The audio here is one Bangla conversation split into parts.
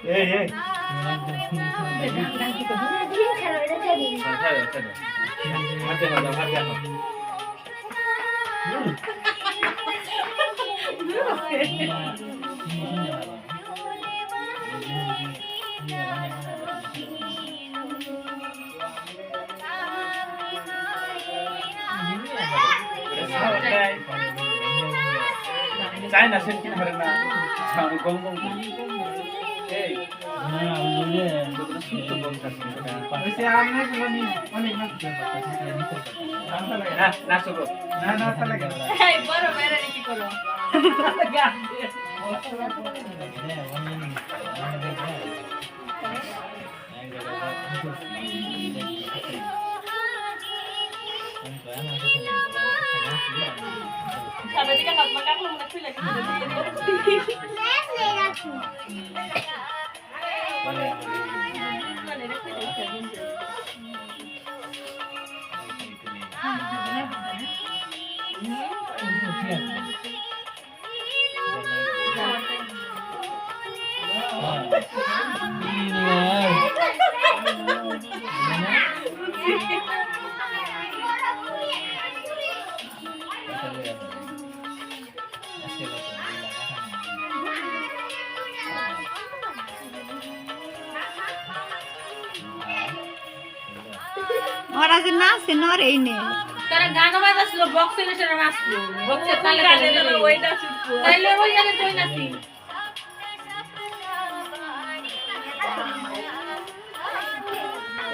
এই এই চাই না সেন কিনা পারে না গম গম এই না বুঝলে সুতো গম থাকে ওইসে আমনে গুলো অনেক না না না সরো না না তা লাগে এই বড় মেরে কি করো গান দে Sabe de que nós macacos não é filha que ওরা যে নাচে নরেই নে তারা গান বাজাছিল বক্সে এসে নাচলো বক্সে তালে তালে ওইটা শুনবো তাইলে ওই গানে কই নাচি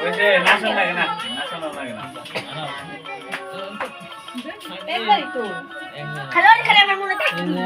ওই যে নাচন লাগে না একবারই তো খালি খালি আমার মনে থাকে